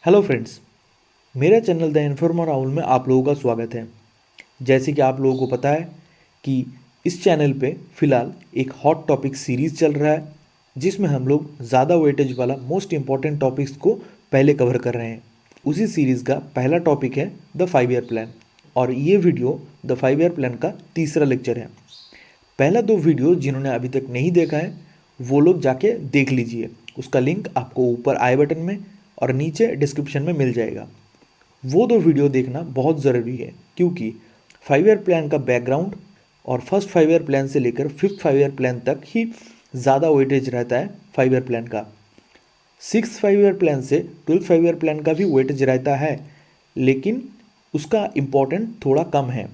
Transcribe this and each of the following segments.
Hello friends, मेरा channel the informer Rahul में आप लोगों का स्वागत है। जैसे कि आप लोगों को पता है कि इस चैनल पे फ़िलहाल एक हॉट टॉपिक सीरीज़ चल रहा है, जिसमें हम लोग ज़्यादा वेटेज वाला मोस्ट इम्पॉर्टेंट टॉपिक्स को पहले कवर कर रहे हैं। उसी सीरीज़ का पहला टॉपिक है द 5 ईयर प्लान और ये वीडियो द 5 ईयर प्लान का तीसरा लेक्चर है। पहला दो वीडियो जिन्होंने अभी तक नहीं देखा है वो लोग जाके देख लीजिए। उसका लिंक आपको ऊपर आई बटन में और नीचे डिस्क्रिप्शन में मिल जाएगा। वो दो वीडियो देखना बहुत ज़रूरी है, क्योंकि 5 ईयर प्लान का बैकग्राउंड और फर्स्ट 5 ईयर प्लान से लेकर फिफ्थ 5 ईयर प्लान तक ही ज़्यादा वेटेज रहता है 5 ईयर प्लान का। सिक्स 5 ईयर प्लान से 12th 5 ईयर प्लान का भी वेटेज रहता है, लेकिन उसका इम्पोर्टेंट थोड़ा कम है।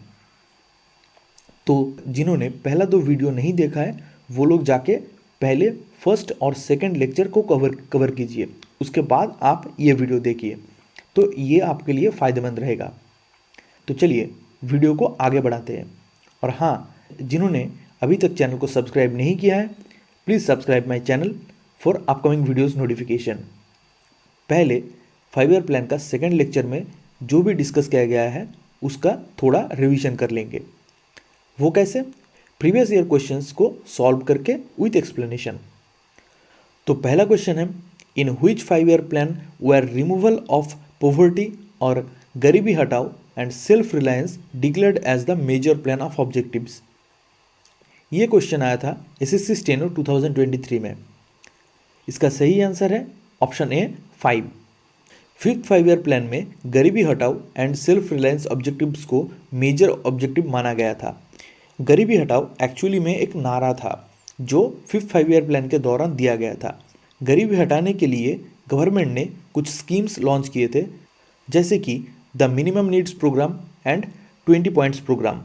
तो जिन्होंने पहला दो वीडियो नहीं देखा है वो लोग जाके पहले फर्स्ट और सेकंड लेक्चर को कवर कीजिए, उसके बाद आप ये वीडियो देखिए, तो ये आपके लिए फ़ायदेमंद रहेगा। तो चलिए वीडियो को आगे बढ़ाते हैं। और हाँ, जिन्होंने अभी तक चैनल को सब्सक्राइब नहीं किया है, please subscribe my channel for upcoming videos notification. पहले 5 ईयर प्लान का सेकंड लेक्चर में जो भी डिस्कस किया गया है उसका थोड़ा रिवीजन कर लेंगे। वो कैसे? प्रीवियस ईयर क्वेश्चंस को सॉल्व करके विथ एक्सप्लेनेशन। तो पहला क्वेश्चन है, in which 5 year plan were removal of poverty और गरीबी हटाओ and self reliance declared as the major plan of objectives. ये क्वेश्चन आया था एसएससी स्टेनो 2023 में। इसका सही आंसर है option A 5। Fifth 5 year plan में गरीबी हटाओ एंड सेल्फ रिलायंस ऑब्जेक्टिव्स को मेजर ऑब्जेक्टिव माना गया था। गरीबी हटाओ एक्चुअली में एक नारा था जो फिफ्थ 5 ईयर प्लान के दौरान दिया गया था। गरीबी हटाने के लिए गवर्नमेंट ने कुछ स्कीम्स लॉन्च किए थे, जैसे कि the minimum needs programme and 20 points programme.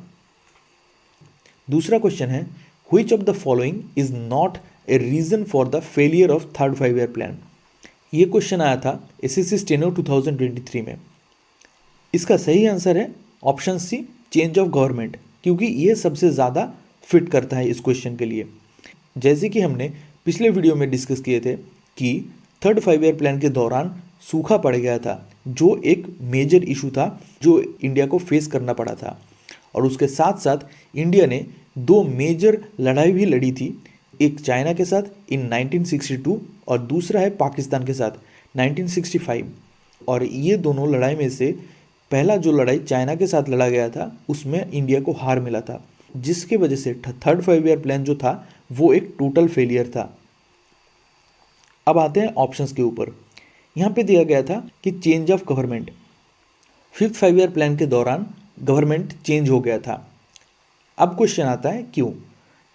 दूसरा क्वेश्चन है, which of the following is not a reason for the failure of third 5 year plan. ये क्वेश्चन आया था एसएससी स्टेनो 2023 में। इसका सही आंसर है option C, change of government, क्योंकि ये सबसे ज़्यादा फिट करता है इस क्वेश्चन के लिए। जैसे कि हमने पिछले वीडियो में डिस्कस किए थे कि थर्ड 5 ईयर प्लान के दौरान सूखा पड़ गया था, जो एक मेजर इशू था जो इंडिया को फेस करना पड़ा था। और उसके साथ साथ इंडिया ने दो मेजर लड़ाई भी लड़ी थी, एक चाइना के साथ इन 1962 और दूसरा है पाकिस्तान के साथ 1965। और ये दोनों लड़ाई में से पहला जो लड़ाई चाइना के साथ लड़ा गया था उसमें इंडिया को हार मिला था, जिसकी वजह से थर्ड 5 ईयर प्लान जो था वो एक टोटल फेलियर था। अब आते हैं ऑप्शंस के ऊपर। यहाँ पे दिया गया था कि change of government. Fifth 5 year plan के दौरान गवर्नमेंट चेंज हो गया था। अब क्वेश्चन आता है क्यों?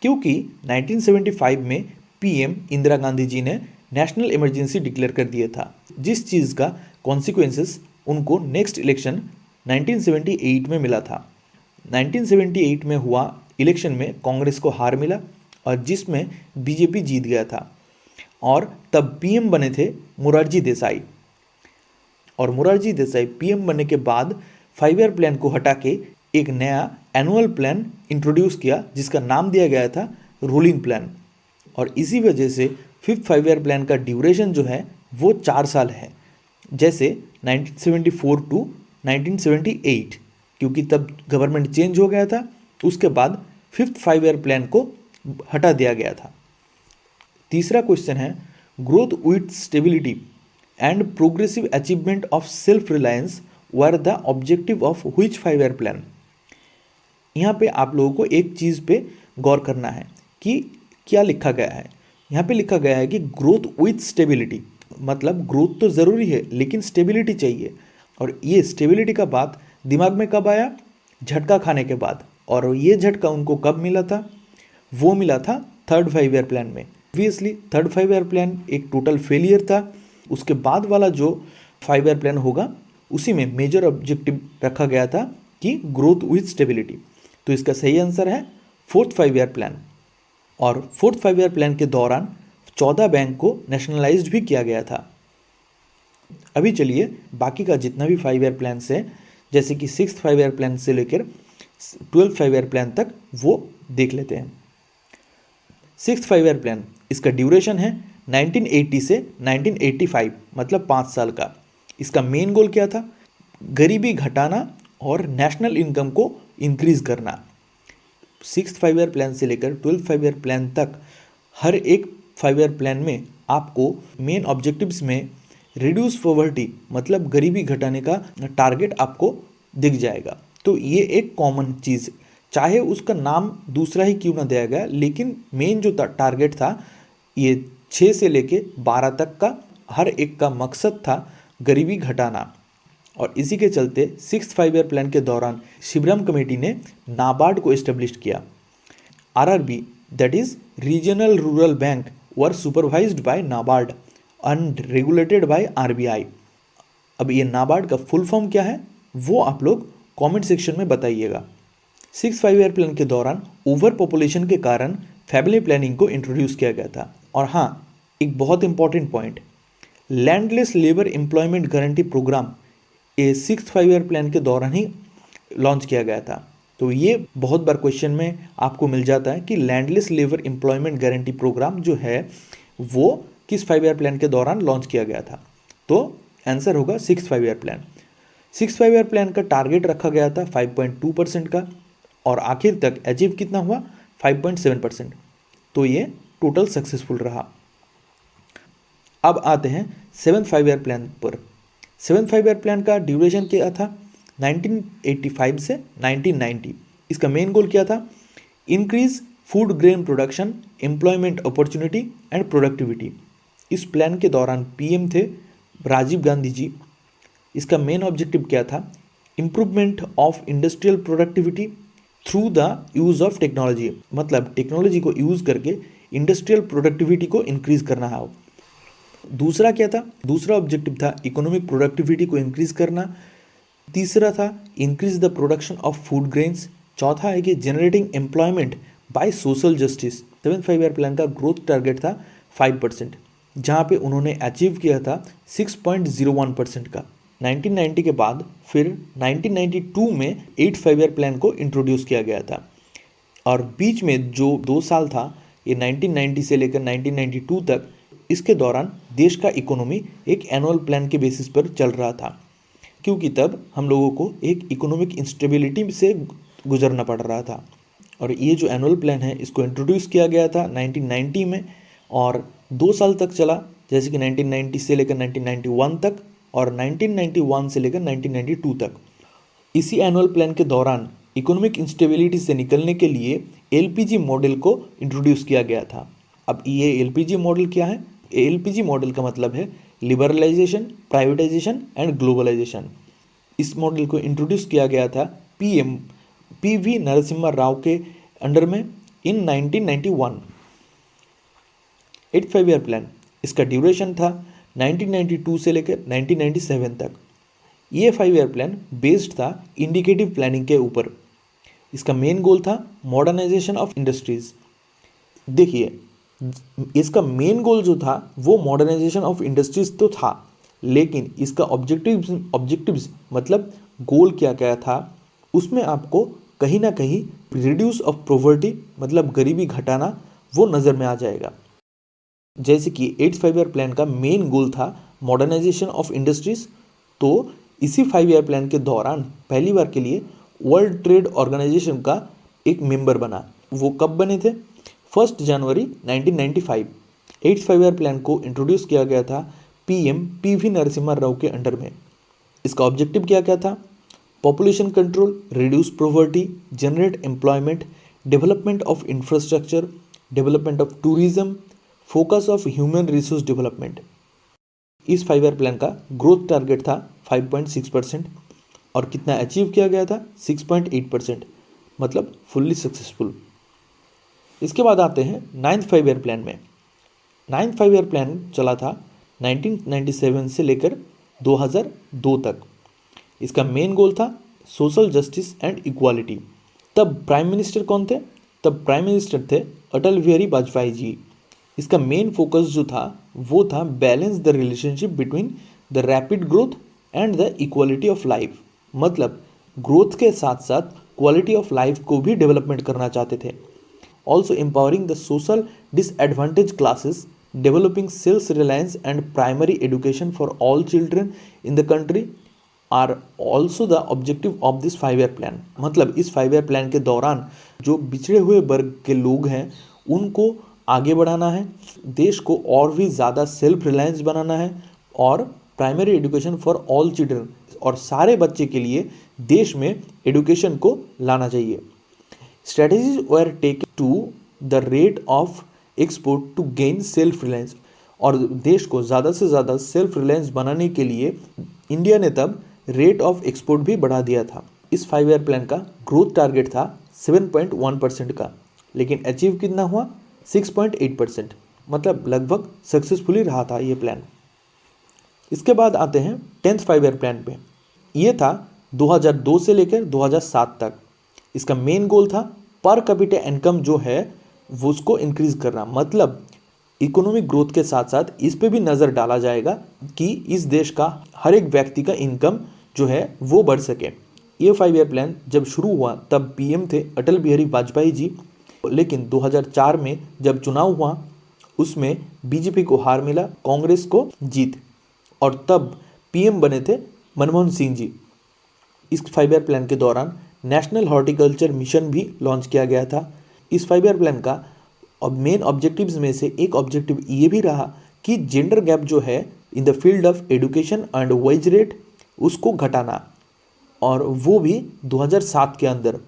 क्योंकि 1975 में पीएम इंदिरा गांधी जी ने नेशनल इमरजेंसी डिक्लेयर कर दिया था, जिस चीज़ का कॉन्सिक्वेंसेस उनको नेक्स्ट इलेक्शन 1978 में मिला था। 1978 में हुआ इलेक्शन में कांग्रेस को हार मिला और जिसमें बीजेपी जीत गया था, और तब पीएम बने थे मोरारजी देसाई। और मोरारजी देसाई पीएम बनने के बाद 5 ईयर प्लान को हटा के एक नया एनुअल प्लान इंट्रोड्यूस किया, जिसका नाम दिया गया था रूलिंग प्लान। और इसी वजह से फिफ्थ 5 ईयर प्लान का ड्यूरेशन जो है वो 4 साल है, जैसे 1974 टू 1978, क्योंकि तब गवर्नमेंट चेंज हो गया था। उसके बाद फिफ्थ 5 ईयर प्लान को हटा दिया गया था। तीसरा क्वेश्चन है, growth with stability and progressive achievement of self reliance were the objective of which 5 year plan. यहाँ पे आप लोगों को एक चीज़ पे गौर करना है कि क्या लिखा गया है। यहाँ पे लिखा गया है कि ग्रोथ विथ स्टेबिलिटी, मतलब ग्रोथ तो ज़रूरी है लेकिन स्टेबिलिटी चाहिए। और ये स्टेबिलिटी का बात दिमाग में कब आया? झटका खाने के बाद। और ये झटका उनको कब मिला था? वो मिला था थर्ड 5 ईयर प्लान में। ऑब्वियसली थर्ड 5 ईयर प्लान एक टोटल फेलियर था। उसके बाद वाला जो 5 ईयर प्लान होगा उसी में मेजर ऑब्जेक्टिव रखा गया था कि ग्रोथ विथ स्टेबिलिटी। तो इसका सही आंसर है फोर्थ 5 ईयर प्लान। और फोर्थ 5 ईयर प्लान के दौरान 14 बैंक को नेशनलाइज्ड भी किया गया था। अभी चलिए बाकी का जितना भी 5 ईयर प्लान है, जैसे कि सिक्स्थ 5 ईयर प्लान से लेकर 12th 5 ईयर प्लान तक, वो देख लेते हैं। सिक्स्थ 5 ईयर प्लान, इसका ड्यूरेशन है 1980 से 1985, मतलब 5 साल का। इसका मेन गोल क्या था? गरीबी घटाना और नेशनल इनकम को इंक्रीज करना। 6th 5 ईयर प्लान से लेकर 12th 5 ईयर प्लान तक हर एक 5 ईयर प्लान में आपको मेन ऑब्जेक्टिव्स में रिड्यूस पॉवर्टी मतलब गरीबी घटाने का टारगेट आपको दिख जाएगा। तो ये एक कॉमन चीज़, चाहे उसका नाम दूसरा ही क्यों ना दिया गया, लेकिन मेन जो टारगेट था ये 6 से लेके 12 तक का हर एक का मकसद था गरीबी घटाना। और इसी के चलते 6th 5 ईयर प्लान के दौरान शिवराम कमेटी ने नाबार्ड को एस्टेब्लिश किया। RRB that is regional rural bank were supervised by NABARD and regulated by RBI. अब ये नाबार्ड का फुल फॉर्म क्या है वो आप लोग कमेंट सेक्शन में बताइएगा। 6th 5 ईयर प्लान के दौरान ओवर पॉपुलेशन के कारण फैमिली प्लानिंग को इंट्रोड्यूस किया गया था। और हाँ, एक बहुत important point, landless labour employment guarantee programme ये 6th 5 ईयर प्लान के दौरान ही लॉन्च किया गया था। तो ये बहुत बार क्वेश्चन में आपको मिल जाता है कि landless labour employment guarantee programme जो है वो किस 5 ईयर प्लान के दौरान लॉन्च किया गया था? तो आंसर होगा 6th 5 year plan. 6th 5 year plan का टारगेट रखा गया था 5.2% का और आखिर तक अचीव कितना हुआ? 5.7%। तो ये टोटल सक्सेसफुल रहा। अब आते हैं 7th 5 ईयर प्लान पर। 7th 5 ईयर प्लान का ड्यूरेशन क्या था? 1985 से 1990। इसका मेन गोल क्या था? Increase food grain production, employment opportunity and productivity. इस प्लान के दौरान पीएम थे राजीव गांधी जी। इसका मेन ऑब्जेक्टिव क्या था? Improvement of industrial productivity through the use of technology, मतलब टेक्नोलॉजी को यूज़ करके इंडस्ट्रियल प्रोडक्टिविटी को इंक्रीज करना है। दूसरा क्या था? दूसरा ऑब्जेक्टिव था इकोनॉमिक प्रोडक्टिविटी को इंक्रीज करना। तीसरा था increase the production of food grains. चौथा है कि generating employment by social justice. 7th 5 year plan का ग्रोथ टारगेट था 5%, जहाँ पे उन्होंने अचीव किया था 6.01% का। 1990 के बाद फिर 1992 में 8th 5 ईयर प्लान को इंट्रोड्यूस किया गया था। और बीच में जो 2 साल था ये 1990 से लेकर 1992 तक, इसके दौरान देश का इकोनॉमी एक एनुअल प्लान के बेसिस पर चल रहा था, क्योंकि तब हम लोगों को एक इकोनॉमिक इंस्टेबिलिटी से गुजरना पड़ रहा था। और ये जो एनुअल प्लान है इसको इंट्रोड्यूस किया गया था 1990 में और 2 साल तक चला, जैसे कि 1990 से लेकर 1991 तक और 1991 से लेकर 1992 तक। इसी एनुअल प्लान के दौरान इकोनॉमिक इंस्टेबिलिटी से निकलने के लिए एलपीजी मॉडल को इंट्रोड्यूस किया गया था। अब ये एलपीजी मॉडल क्या है? एलपीजी मॉडल का मतलब है लिबरलाइजेशन, प्राइवेटाइजेशन एंड ग्लोबलाइजेशन। इस मॉडल को इंट्रोड्यूस किया गया था पीएम पीवी नरसिम्हा राव के अंडर में इन 1991। 8th 5 ईयर प्लान, इसका ड्यूरेशन था 1992 से लेकर 1997 तक। ये 5 ईयर प्लान बेस्ड था इंडिकेटिव प्लानिंग के ऊपर। इसका मेन गोल था मॉडर्नाइजेशन ऑफ इंडस्ट्रीज। देखिए, इसका मेन गोल जो था वो मॉडर्नाइजेशन ऑफ इंडस्ट्रीज तो था, लेकिन इसका ऑब्जेक्टिव्स मतलब गोल क्या क्या था, उसमें आपको कहीं ना कहीं रिड्यूस ऑफ पॉवर्टी मतलब गरीबी घटाना वो नज़र में आ जाएगा। जैसे कि 8th 5 ईयर प्लान का मेन गोल था मॉडर्नाइजेशन ऑफ इंडस्ट्रीज, तो इसी 5 ईयर प्लान के दौरान पहली बार के लिए वर्ल्ड ट्रेड ऑर्गेनाइजेशन का एक मेंबर बना। वो कब बने थे? 1 जनवरी 1995। 8th 5 ईयर प्लान को इंट्रोड्यूस किया गया था पीएम पीवी नरसिम्हा राव के अंडर में। इसका ऑब्जेक्टिव क्या क्या था? Population control, reduce poverty, generate employment, development of infrastructure, development of tourism, focus of human resource development. इस 5 ईयर प्लान का ग्रोथ टारगेट था 5.6% और कितना अचीव किया गया था? 6.8%, मतलब फुल्ली सक्सेसफुल। इसके बाद आते हैं 9th 5 ईयर प्लान में। 9th 5 ईयर प्लान चला था 1997 से लेकर 2002 तक। इसका मेन गोल था सोशल जस्टिस एंड इक्वालिटी। तब प्राइम मिनिस्टर कौन थे? तब प्राइम मिनिस्टर थे अटल बिहारी वाजपेयी जी। इसका मेन फोकस जो था वो था balance the relationship between the rapid growth and the equality of life, मतलब ग्रोथ के साथ साथ क्वालिटी ऑफ लाइफ को भी डेवलपमेंट करना चाहते थे। Also empowering the social disadvantage classes developing self-reliance and primary education for all children in the country are also the objective of this 5 year plan। मतलब इस 5 year plan के दौरान जो बिछड़े हुए वर्ग के लोग हैं उनको आगे बढ़ाना है, देश को और भी ज़्यादा सेल्फ रिलायंस बनाना है और primary education for all children और सारे बच्चे के लिए देश में एजुकेशन को लाना चाहिए। Strategies were taken to the rate of export to gain self reliance और देश को ज़्यादा से ज़्यादा सेल्फ रिलायंस बनाने के लिए इंडिया ने तब रेट ऑफ एक्सपोर्ट भी बढ़ा दिया था। इस 5 ईयर प्लान का ग्रोथ टारगेट था 7.1% का, लेकिन अचीव कितना हुआ 6.8%, मतलब लगभग सक्सेसफुली रहा था ये प्लान। इसके बाद आते हैं 10th 5 ईयर प्लान पे। ये था 2002 से लेकर 2007 तक। इसका मेन गोल था पर कैपिटा इनकम जो है वो उसको इंक्रीज करना, मतलब इकोनॉमिक ग्रोथ के साथ साथ इस पे भी नज़र डाला जाएगा कि इस देश का हर एक व्यक्ति का इनकम जो है वो बढ़ सके। ये 5 ईयर प्लान जब शुरू हुआ तब पीएम थे अटल बिहारी वाजपेयी जी, लेकिन 2004 में जब चुनाव हुआ उसमें बीजेपी को हार मिला, कांग्रेस को जीत और तब पीएम बने थे मनमोहन सिंह जी। इस 5 ईयर प्लान के दौरान नेशनल हॉर्टिकल्चर मिशन भी लॉन्च किया गया था। इस 5 ईयर प्लान का मेन ऑब्जेक्टिव्स में से एक ऑब्जेक्टिव ये भी रहा कि जेंडर गैप जो है in the field of education and wage rate उसको घटाना, और वो भी 2007 के अंदर।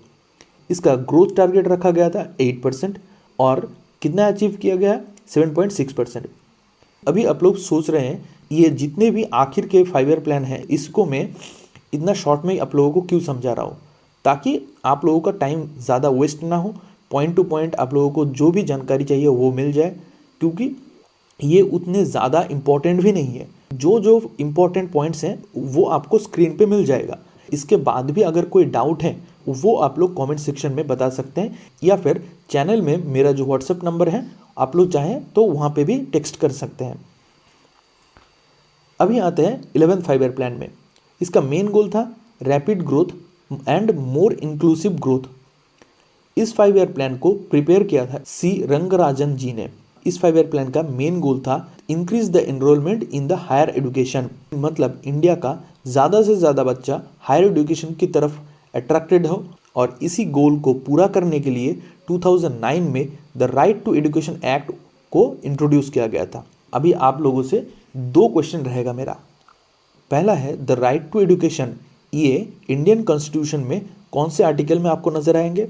इसका ग्रोथ टारगेट रखा गया था 8% और कितना अचीव किया गया 7.6%। अभी आप लोग सोच रहे हैं ये जितने भी आखिर के 5 ईयर प्लान हैं इसको मैं इतना शॉर्ट में आप लोगों को क्यों समझा रहा हूँ, ताकि आप लोगों का टाइम ज़्यादा वेस्ट ना हो, पॉइंट टू पॉइंट आप लोगों को जो भी जानकारी चाहिए वो मिल जाए, क्योंकि ये उतने ज़्यादा इम्पॉर्टेंट भी नहीं है। जो जो इम्पॉर्टेंट पॉइंट्स हैं वो आपको स्क्रीन पे मिल जाएगा। इसके बाद भी अगर कोई डाउट है वो आप लोग कमेंट सेक्शन में बता सकते हैं, या फिर चैनल में मेरा जो व्हाट्सएप नंबर है आप लोग चाहें तो वहाँ पे भी टेक्स्ट कर सकते हैं। अभी आते हैं 11th 5 ईयर प्लान में। इसका मेन गोल था rapid growth and more inclusive growth. इस 5 ईयर प्लान को प्रिपेयर किया था सी रंगराजन जी ने। इस 5 ईयर प्लान का main goal was increase the enrolment in the higher education, मतलब इंडिया का ज़्यादा से ज़्यादा बच्चा हायर एजुकेशन की तरफ अट्रैक्टेड हो, और इसी गोल को पूरा करने के लिए 2009 में the right to education act को इंट्रोड्यूस किया गया था। अभी आप लोगों से 2 क्वेश्चन रहेगा मेरा। पहला है द राइट टू एजुकेशन, ये इंडियन कॉन्स्टिट्यूशन में कौन से आर्टिकल में आपको नजर आएंगे,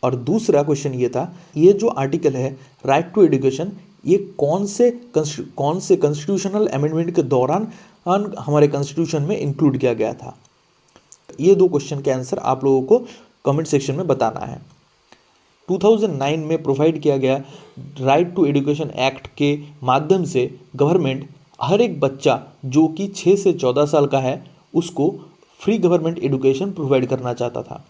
और दूसरा क्वेश्चन ये था ये जो आर्टिकल है राइट टू एजुकेशन ये कौन से कॉन्स्टिट्यूशनल अमेंडमेंट के दौरान हमारे कॉन्स्टिट्यूशन में इंक्लूड किया गया था। ये 2 क्वेश्चन के आंसर आप लोगों को कमेंट सेक्शन में बताना है। 2009 में प्रोवाइड किया गया राइट टू एजुकेशन एक्ट के माध्यम से गवर्नमेंट हर एक बच्चा जो कि 6 से 14 साल का है उसको फ्री गवर्नमेंट एजुकेशन प्रोवाइड करना चाहता था।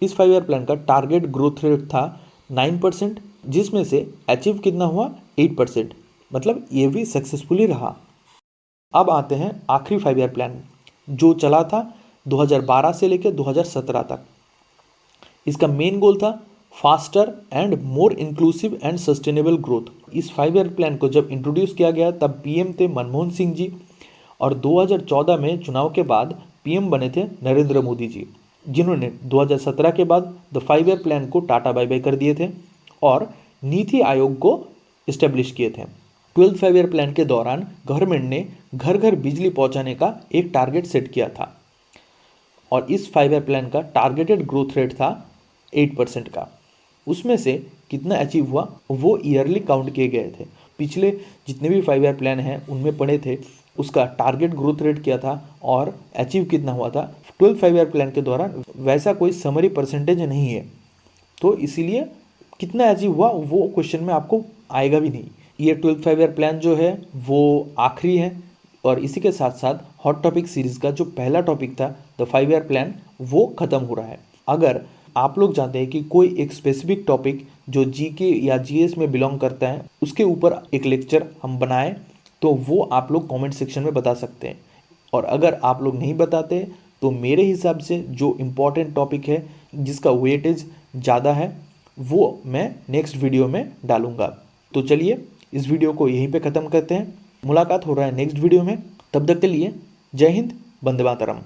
इस 5 ईयर प्लान का टारगेट ग्रोथ रेट था 9%, जिसमें से अचीव कितना हुआ 8%, मतलब ये भी सक्सेसफुली रहा। अब आते हैं आखिरी 5 ईयर प्लान जो चला था 2012 से लेकर 2017 तक। इसका मेन गोल था faster and more inclusive and sustainable growth. इस 5 ईयर प्लान को जब इंट्रोड्यूस किया गया तब पीएम थे मनमोहन सिंह जी, और 2014 में चुनाव के बाद पीएम बने थे नरेंद्र मोदी जी, जिन्होंने 2017 के बाद द 5 ईयर प्लान को टाटा बाय बाय कर दिए थे और नीति आयोग को इस्टेब्लिश किए थे। 12th 5 ईयर प्लान के दौरान गवर्नमेंट ने घर घर बिजली पहुंचाने का एक टारगेट सेट किया था, और इस 5 ईयर प्लान का टारगेटेड ग्रोथ रेट था 8% का। उसमें से कितना अचीव हुआ वो ईयरली काउंट किए गए थे। पिछले जितने भी 5 ईयर प्लान हैं उनमें पढ़े थे उसका टारगेट ग्रोथ रेट क्या था और अचीव कितना हुआ था। 12th 5 ईयर प्लान के दौरान वैसा कोई समरी परसेंटेज नहीं है, तो इसीलिए कितना अचीव हुआ वो क्वेश्चन में आपको आएगा भी नहीं। ये 12th 5 ईयर प्लान जो है वो आखिरी है, और इसी के साथ साथ हॉट टॉपिक सीरीज़ का जो पहला टॉपिक था द 5 ईयर प्लान वो ख़त्म हो रहा है। अगर आप लोग जानते हैं कि कोई एक स्पेसिफिक टॉपिक जो जीके या जीएस में बिलोंग करता है उसके ऊपर एक लेक्चर हम बनाएं तो वो आप लोग कमेंट सेक्शन में बता सकते हैं, और अगर आप लोग नहीं बताते तो मेरे हिसाब से जो इम्पोर्टेंट टॉपिक है जिसका वेटेज ज़्यादा है वो मैं नेक्स्ट वीडियो में डालूंगा। तो चलिए इस वीडियो को यहीं पे ख़त्म करते हैं। मुलाकात हो रहा है नेक्स्ट वीडियो में। तब तक के लिए जय हिंद, वंदे मातरम।